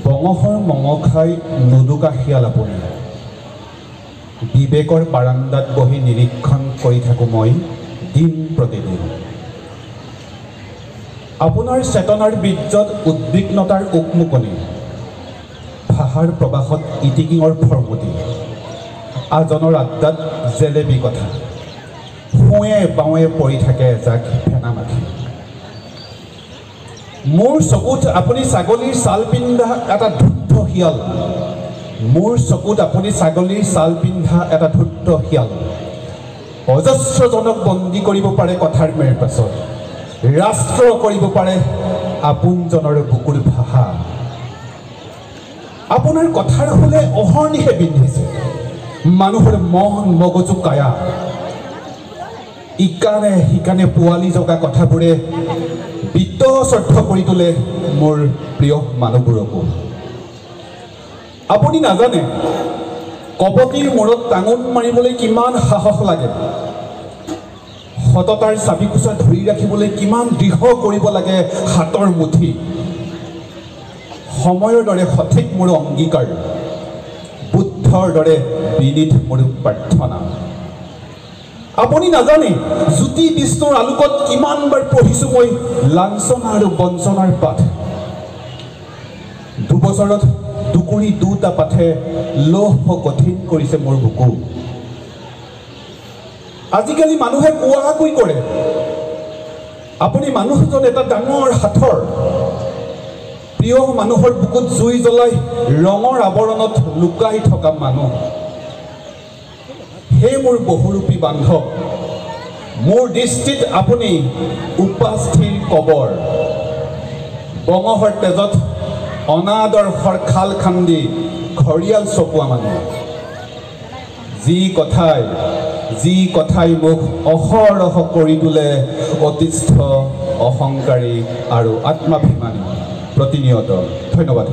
বঙহৰ মঙখাই নুদুকা শিয়াল আপুনি বিবেকৰ বাৰান্দাত বহি নিৰীক্ষণ কৰি থাকোঁ মই দিন প্ৰতিদিন আপোনাৰ চেতনাৰ বীৰ্যত উদ্বিগ্নতাৰ উকমুকনি ভাষাৰ প্ৰবাসত ইটিকিঙৰ ফৰমুটি আজনৰ আড্ডাত জেলেবী কথা সোঁৱে বাওঁৱে পৰি থাকে এজাক ফেনা মাখি মোৰ চকুত আপুনি ছাগলীৰ ছাল পিন্ধা এটা ধূৰ্ত শিয়াল মোৰ চকুত আপুনি ছাগলীৰ ছাল পিন্ধা এটা ধূৰ্ত শিয়াল অজস্ৰজনক বন্দী কৰিব পাৰে কথাৰ মেৰ পাছত ৰাষ্ট্ৰ কৰিব পাৰে আপোনজনৰ বুকুৰ ভাষা আপোনাৰ কথাৰ হ'লে অহৰ্নিশে বিন্ধিছে মানুহৰ মন মগজু কায়া ইকানে সিকানে পোৱালি জগা কথাবোৰে বিত্তশ্ৰদ্ধ কৰি তোলে মোৰ প্ৰিয় মানুহবোৰকো আপুনি নাজানে কপতিৰ মূৰত টাঙোন মাৰিবলৈ কিমান সাহস লাগে সততাৰ চাবিকোচা ধৰি ৰাখিবলৈ কিমান দৃঢ় কৰিব লাগে হাতৰ মুঠি সময়ৰ দৰে সঠিক মোৰ অংগীকাৰ বুদ্ধৰ দৰে বিনীত মোৰ প্ৰাৰ্থনা আপুনি নাজানে জ্যোতি বিষ্ণুৰ আলোকত কিমানবাৰ পঢ়িছোঁ মই লাঞ্ছনা আৰু বঞ্চনাৰ পাঠ দুবছৰত দুকুৰি দুটা পাঠে লৌহ কঠিন কৰিছে মোৰ বুকু আজিকালি মানুহে কোৱাকৈ কৰে আপুনি মানুহজন এটা ডাঙৰ হাতৰ প্ৰিয় মানুহৰ বুকুত জুই জ্বলাই ৰঙৰ আৱৰণত লুকাই থকা মানুহ হে মোৰ বহুৰূপী বান্ধৱ মোৰ দৃষ্টিত আপুনি উপাস্থিৰ কবৰ বঙহৰ তেজত অনাদৰ্শৰ খাল খান্দি ঘৰিয়াল চপোৱা মানুহ যি কথাই মোক অহৰহ কৰি তোলে অতিষ্ঠ অহংকাৰী আৰু আত্মাভিমানী প্ৰতিনিয়ত ধন্যবাদ